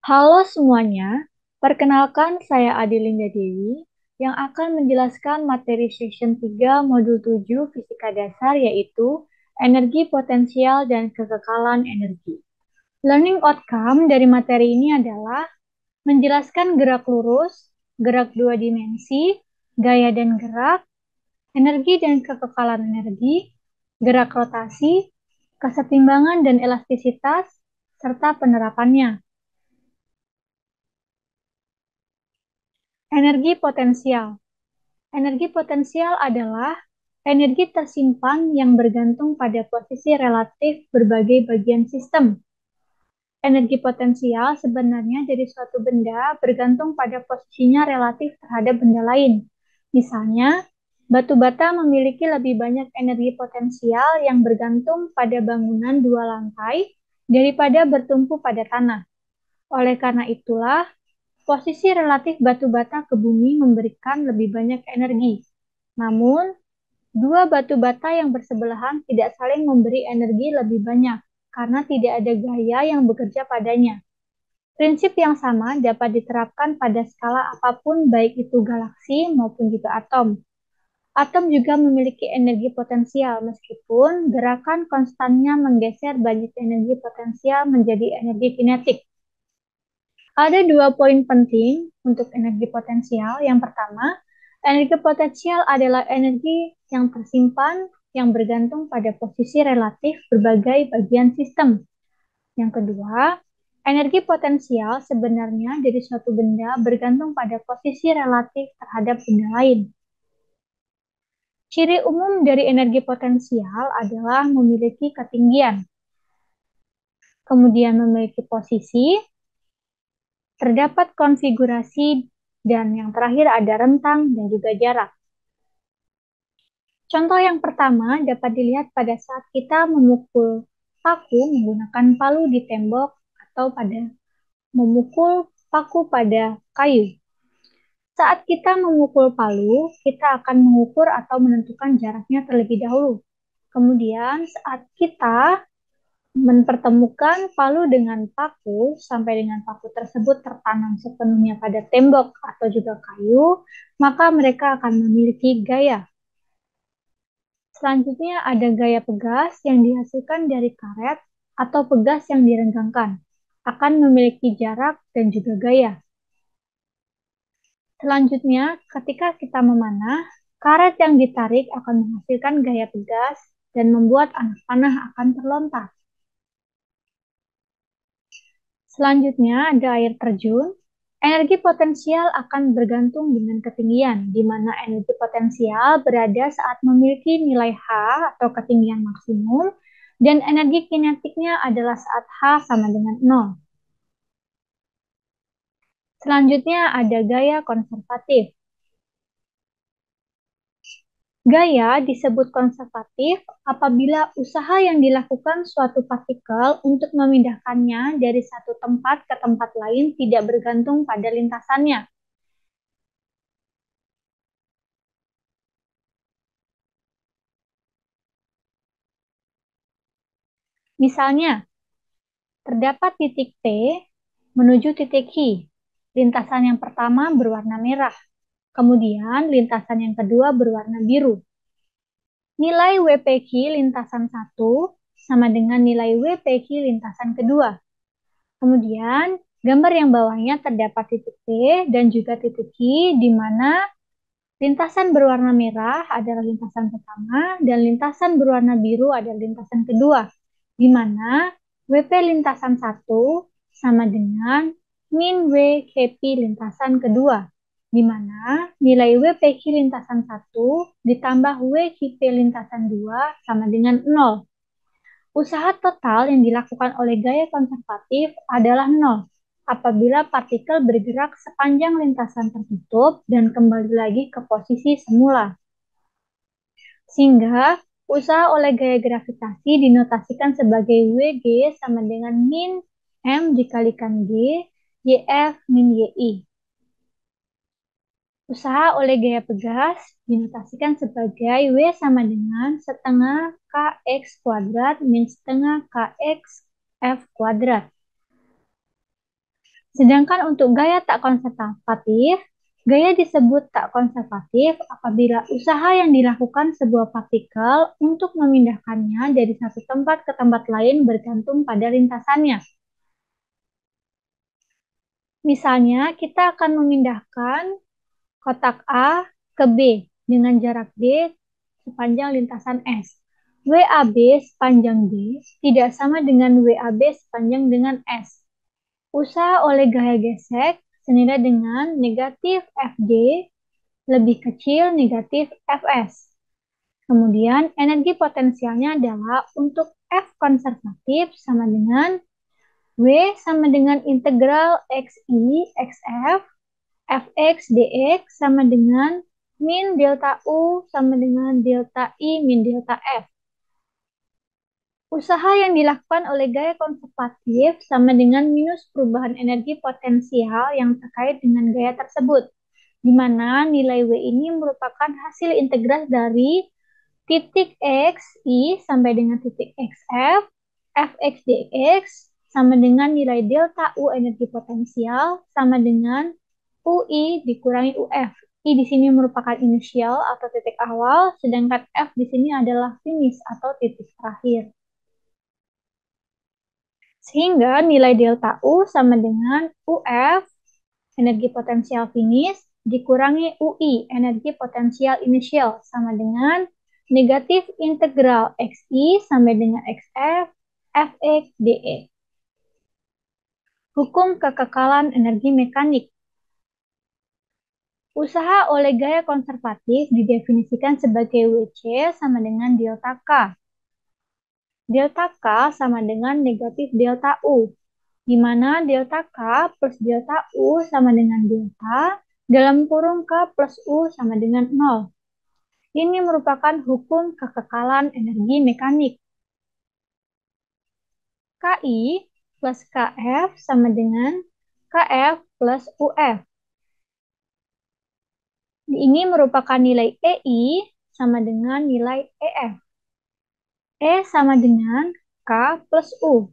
Halo semuanya, perkenalkan saya Adilinda Dewi yang akan menjelaskan materi session 3 modul 7 Fisika Dasar yaitu energi potensial dan kekekalan energi. Learning outcome dari materi ini adalah menjelaskan gerak lurus, gerak dua dimensi, gaya dan gerak, energi dan kekekalan energi, gerak rotasi, kesetimbangan dan elastisitas, serta penerapannya. Energi potensial. Energi potensial adalah energi tersimpan yang bergantung pada posisi relatif berbagai bagian sistem. Energi potensial sebenarnya dari suatu benda bergantung pada posisinya relatif terhadap benda lain. Misalnya, batu bata memiliki lebih banyak energi potensial yang bergantung pada bangunan dua lantai daripada bertumpu pada tanah. Oleh karena itulah, posisi relatif batu bata ke bumi memberikan lebih banyak energi. Namun, dua batu bata yang bersebelahan tidak saling memberi energi lebih banyak karena tidak ada gaya yang bekerja padanya. Prinsip yang sama dapat diterapkan pada skala apapun baik itu galaksi maupun juga atom. Atom juga memiliki energi potensial meskipun gerakan konstannya menggeser banyak energi potensial menjadi energi kinetik. Ada dua poin penting untuk energi potensial. Yang pertama, energi potensial adalah energi yang tersimpan yang bergantung pada posisi relatif berbagai bagian sistem. Yang kedua, energi potensial sebenarnya dari suatu benda bergantung pada posisi relatif terhadap benda lain. Ciri umum dari energi potensial adalah memiliki ketinggian, kemudian memiliki posisi, terdapat konfigurasi, dan yang terakhir ada rentang dan juga jarak. Contoh yang pertama dapat dilihat pada saat kita memukul paku menggunakan palu di tembok atau pada memukul paku pada kayu. Saat kita memukul palu, kita akan mengukur atau menentukan jaraknya terlebih dahulu. Kemudian saat kita mempertemukan palu dengan paku sampai dengan paku tersebut tertanam sepenuhnya pada tembok atau juga kayu, maka mereka akan memiliki gaya. Selanjutnya ada gaya pegas yang dihasilkan dari karet atau pegas yang direnggangkan, akan memiliki jarak dan juga gaya. Selanjutnya, ketika kita memanah, karet yang ditarik akan menghasilkan gaya pegas dan membuat anak panah akan terlontar. Selanjutnya ada air terjun. Energi potensial akan bergantung dengan ketinggian, di mana energi potensial berada saat memiliki nilai H atau ketinggian maksimum, dan energi kinetiknya adalah saat H sama dengan 0. Selanjutnya ada gaya konservatif. Gaya disebut konservatif apabila usaha yang dilakukan suatu partikel untuk memindahkannya dari satu tempat ke tempat lain tidak bergantung pada lintasannya. Misalnya, terdapat titik P menuju titik I. Lintasan yang pertama berwarna merah, kemudian lintasan yang kedua berwarna biru. Nilai WPQ lintasan 1 sama dengan nilai WPQ lintasan kedua. Kemudian, gambar yang bawahnya terdapat titik P dan juga titik Q, di mana lintasan berwarna merah adalah lintasan pertama dan lintasan berwarna biru adalah lintasan kedua, di mana WP lintasan 1 sama dengan min WKP lintasan kedua, di mana nilai WPQ lintasan 1 ditambah WKP lintasan 2 sama dengan 0. Usaha total yang dilakukan oleh gaya konservatif adalah nol apabila partikel bergerak sepanjang lintasan tertutup dan kembali lagi ke posisi semula. Sehingga usaha oleh gaya gravitasi dinotasikan sebagai WG sama dengan min M dikalikan G, YF min YI. Usaha oleh gaya pegas dinotasikan sebagai W sama dengan setengah KX kuadrat min setengah KX F kuadrat. Sedangkan untuk gaya tak konservatif, gaya disebut tak konservatif apabila usaha yang dilakukan sebuah partikel untuk memindahkannya dari satu tempat ke tempat lain bergantung pada lintasannya. Misalnya, kita akan memindahkan kotak A ke B dengan jarak D sepanjang lintasan S. WAB sepanjang D tidak sama dengan WAB sepanjang dengan S. Usaha oleh gaya gesek senilai dengan negatif FD lebih kecil negatif Fs. Kemudian energi potensialnya adalah untuk F konservatif sama dengan W sama dengan integral XI XF Fx dx sama dengan min delta U sama dengan delta I min delta F. Usaha yang dilakukan oleh gaya konservatif sama dengan minus perubahan energi potensial yang terkait dengan gaya tersebut, di mana nilai W ini merupakan hasil integral dari titik X, I sampai dengan titik XF, Fx dx sama dengan nilai delta U energi potensial sama dengan UI dikurangi UF. I di sini merupakan inisial atau titik awal, sedangkan F di sini adalah finish atau titik terakhir. Sehingga nilai delta U sama dengan UF, energi potensial finish, dikurangi UI, energi potensial inisial, sama dengan negatif integral XI sampai dengan XF, Fx dE. Hukum kekekalan energi mekanik. Usaha oleh gaya konservatif didefinisikan sebagai WC sama dengan delta K. Delta K sama dengan negatif delta U, di mana delta K plus delta U sama dengan delta, dalam kurung K plus U sama dengan 0. Ini merupakan hukum kekekalan energi mekanik. KI plus KF sama dengan KF plus UF. Ini merupakan nilai EI sama dengan nilai EF. E sama dengan K plus U,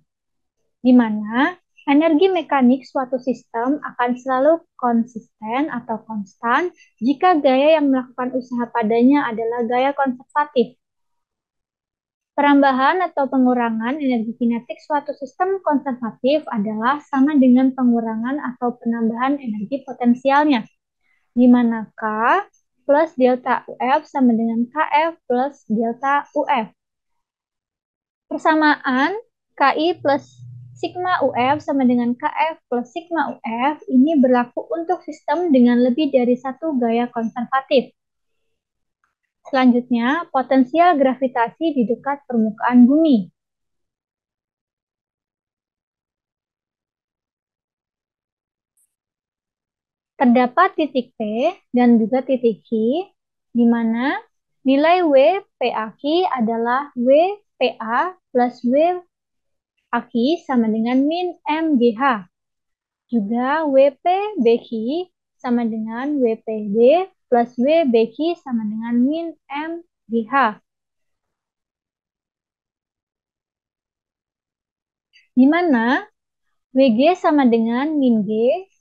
di mana energi mekanik suatu sistem akan selalu konsisten atau konstan jika gaya yang melakukan usaha padanya adalah gaya konservatif. Perambahan atau pengurangan energi kinetik suatu sistem konservatif adalah sama dengan pengurangan atau penambahan energi potensialnya, di mana K plus delta UF sama dengan KF plus delta UF. Persamaan KI plus sigma UF sama dengan KF plus sigma UF ini berlaku untuk sistem dengan lebih dari satu gaya konservatif. Selanjutnya, potensial gravitasi di dekat permukaan bumi. Terdapat titik P dan juga titik Q, di mana nilai W PAQ adalah W PA plus W AQ sama dengan min MGH. Juga WP BQ sama dengan WPB plus WBQ sama dengan min MGH. Di mana WG sama dengan min G,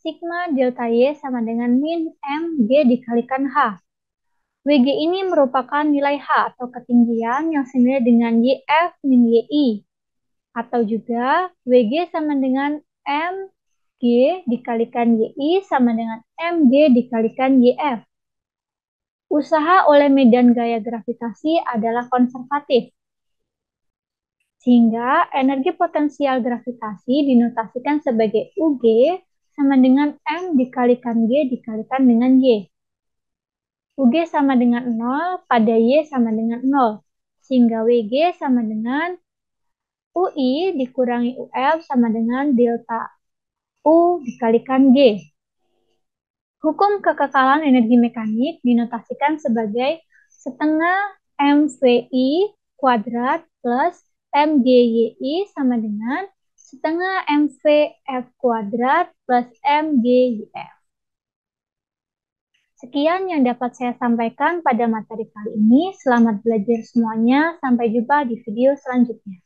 sigma delta Y sama dengan min MG dikalikan H. WG ini merupakan nilai H atau ketinggian yang senilai dengan YF min YI. Atau juga WG sama dengan MG dikalikan YI sama dengan MG dikalikan YF. Usaha oleh medan gaya gravitasi adalah konservatif. Sehingga energi potensial gravitasi dinotasikan sebagai UG sama dengan M dikalikan G dikalikan dengan Y. UG sama dengan 0 pada Y sama dengan 0. Sehingga WG sama dengan UI dikurangi UF sama dengan delta U dikalikan G. Hukum kekekalan energi mekanik dinotasikan sebagai setengah MVI kuadrat plus MGYI sama dengan setengah MVF kuadrat plus MGYF. Sekian yang dapat saya sampaikan pada materi kali ini. Selamat belajar semuanya. Sampai jumpa di video selanjutnya.